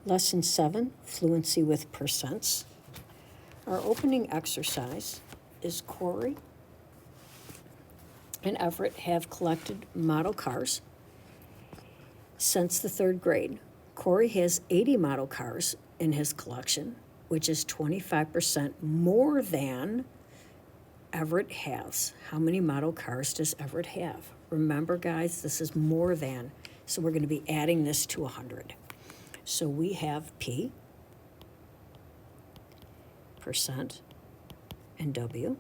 Lesson 7, Fluency with Percents. Our opening exercise is Corey and Everett have collected model cars since the 3rd grade. Corey has 80 model cars in his collection, which is 25% more than Everett has. How many model cars does Everett have? Remember, guys, this is more than, so we're going to be adding this to 100. So we have P, percent, and W.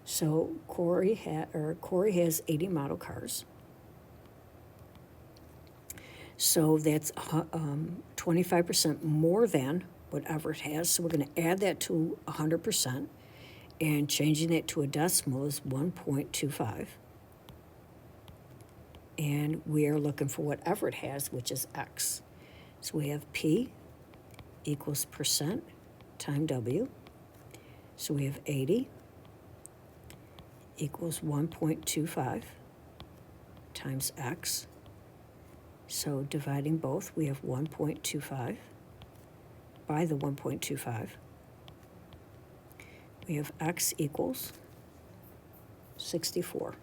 So Corey has 80 model cars. So that's 25% more than what Everett has. So we're going to add that to 100%, and changing that to a decimal is 1.25. And we are looking for what Everett has, which is X. So we have P equals percent times W. So we have 80 equals 1.25 times X. So dividing both, we have 1.25 by the 1.25. We have X equals 64.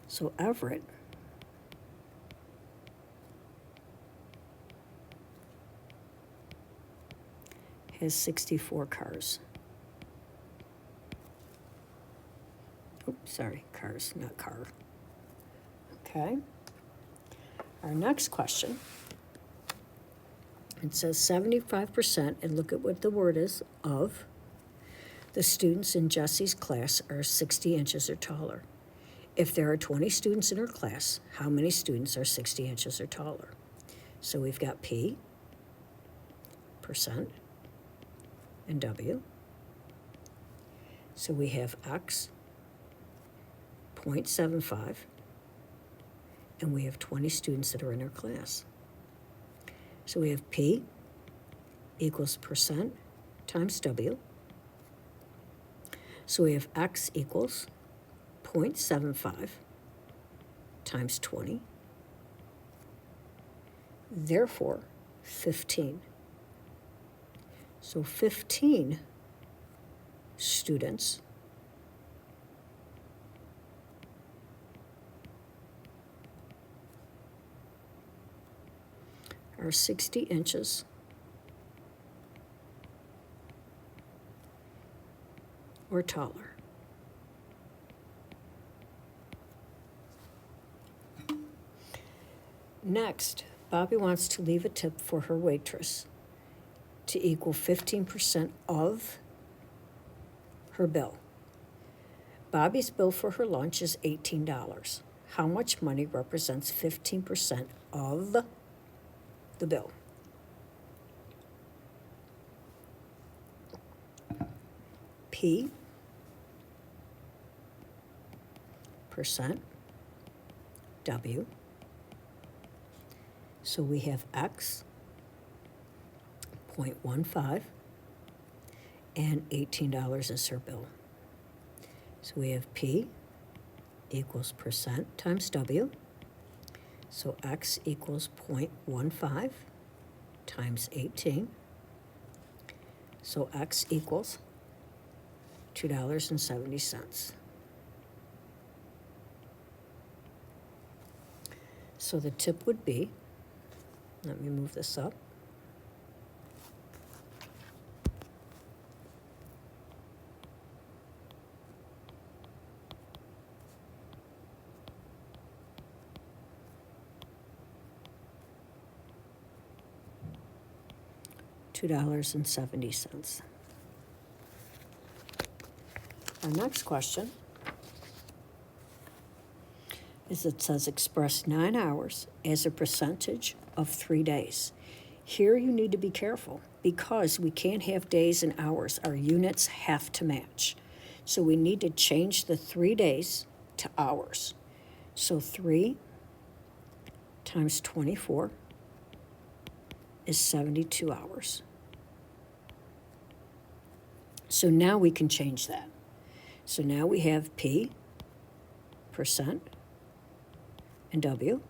So Everett has 64 cars. Oops, sorry, cars, not car. Okay. Our next question, it says 75%, and look at what the word is, of the students in Jesse's class are 60 inches or taller. If there are 20 students in her class, how many students are 60 inches or taller? So we've got P, percent, and W. So we have X, 0.75, and we have 20 students that are in our class. So we have P equals percent times W. So we have X equals 0.75 times 20. Therefore, 15. So 15 students are 60 inches or taller. Next, Bobby wants to leave a tip for her waitress to equal 15% of her bill. Bobby's bill for her lunch is $18. How much money represents 15% of the bill? P, percent, W. So we have X, 0.15, and $18 is her bill. So we have P equals percent times W. So X equals 0.15 times 18. So X equals $2.70. So the tip would be, let me move this up. $2.70. Our next question is, it says express 9 hours as a percentage of 3 days. Here you need to be careful because we can't have days and hours. Our units have to match. So we need to change the 3 days to hours. So 3 times 24 is 72 hours. So now we can change that. So now we have P, percent, and W.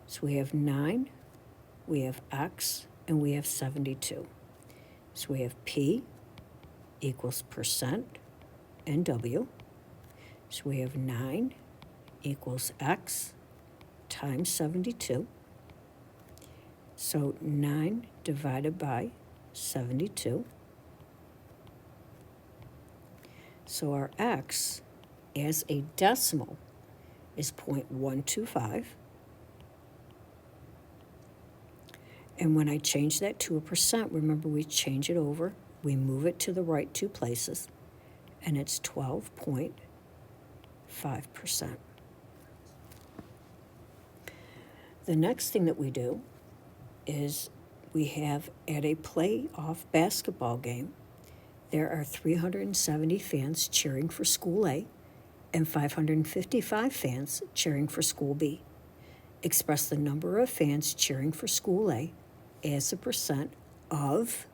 So we have 9, we have x, and we have 72. So we have P equals percent and W. So we have 9 equals x times 72. So 9 divided by 72. So our x as a decimal is 0.125. And when I change that to a percent, remember we change it over, we move it to the right 2 places, and it's 12.5%. The next thing that we do is we have at a playoff basketball game, there are 370 fans cheering for School A and 555 fans cheering for School B. Express the number of fans cheering for School A as a percent of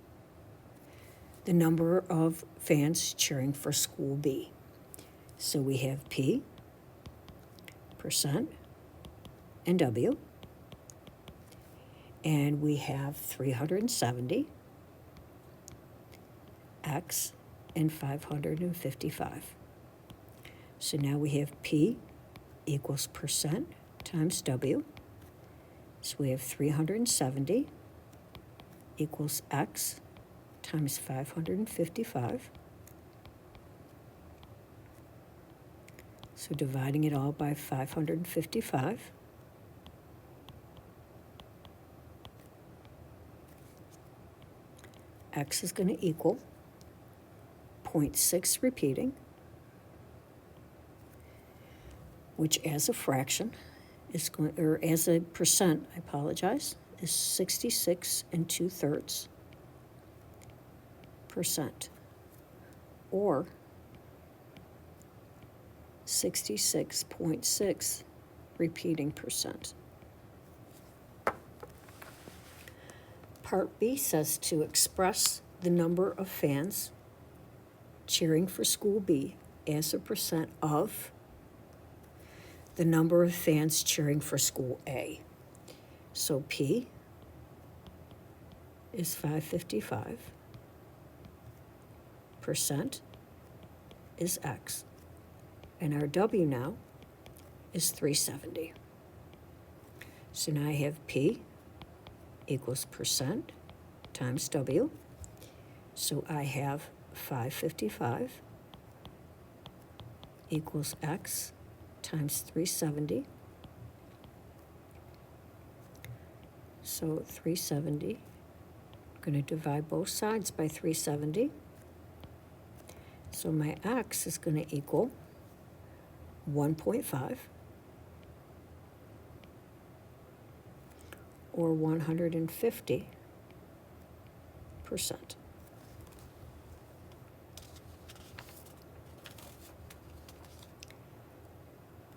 the number of fans cheering for School B. So we have P, percent, and W. And we have 370, X, and 555. So now we have P equals percent times W. So we have 370 equals X times 555. So dividing it all by 555. X is going to equal 0.6 repeating, which as a fraction is going, or as a percent, I apologize, is 66 2/3%, or 66.6 repeating percent. Part B says to express the number of fans cheering for School B as a percent of the number of fans cheering for School A. So P is 555, percent is X, and our W now is 370. So now I have P equals percent times W. So I have 555 equals X times 370. So 370, I'm going to divide both sides by 370. So my X is going to equal 1.5, or 150%.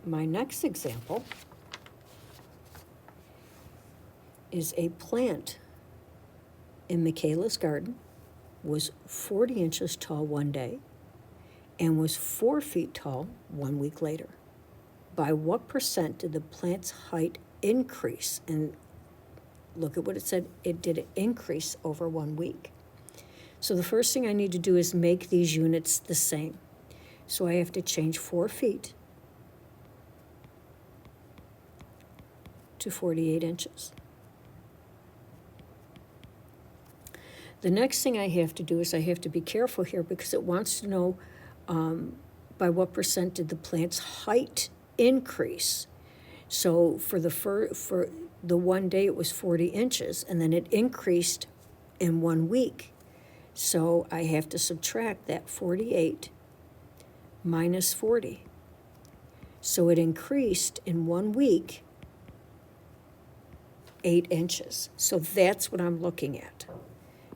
My next example is a plant in Michaela's garden was 40 inches tall one day and was 4 feet tall 1 week later. By what percent did the plant's height increase? And look at what it said, it did increase over 1 week. So the first thing I need to do is make these units the same. So I have to change 4 feet to 48 inches. The next thing I have to do is I have to be careful here because it wants to know by what percent did the plant's height increase. So for the one day it was 40 inches, and then it increased in 1 week. So I have to subtract that 48 minus 40. So it increased in 1 week 8 inches. So that's what I'm looking at.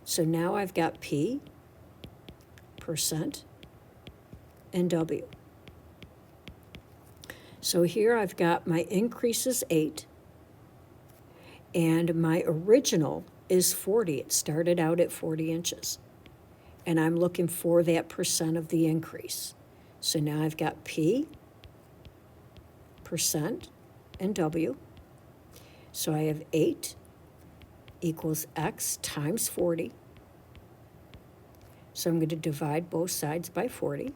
So now I've got P, percent, and W. So here I've got my increase is 8, and my original is 40. It started out at 40 inches. And I'm looking for that percent of the increase. So now I've got P, percent, and W. So I have 8 equals x times 40. So I'm going to divide both sides by 40.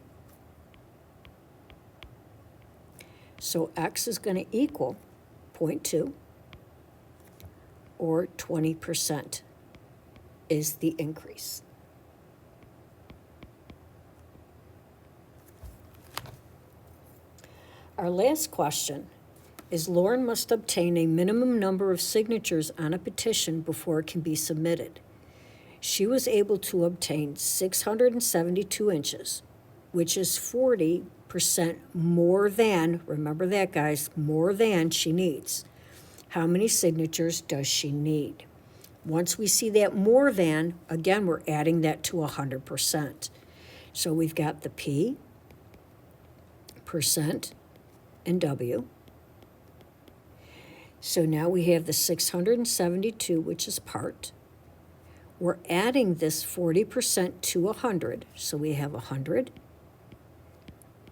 So x is going to equal 0.2, or 20% is the increase. Our last question is Lauren must obtain a minimum number of signatures on a petition before it can be submitted. She was able to obtain 672 inches, which is 40% more than, remember that guys, more than she needs. How many signatures does she need? Once we see that more than, again, we're adding that to 100%. So we've got the P, percent, and W. So now we have the 672, which is part. We're adding this 40% to 100, so we have 100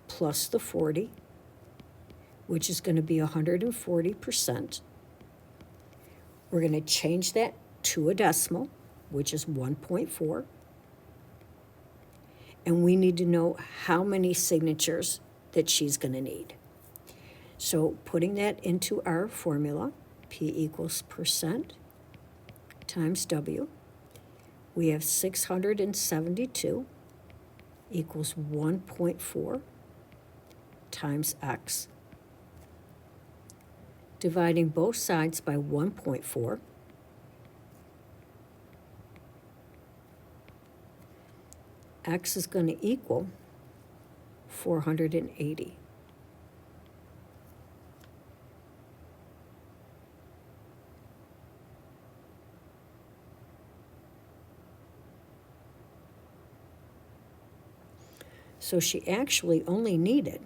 plus the 40, which is going to be 140%. We're going to change that to a decimal, which is 1.4. And we need to know how many signatures that she's going to need. So putting that into our formula, P equals percent times W, we have 672 equals 1.4 times X. Dividing both sides by 1.4, X is going to equal 480. So she actually only needed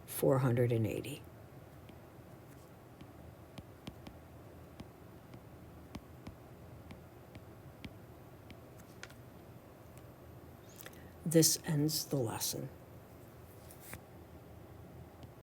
480. This ends the lesson.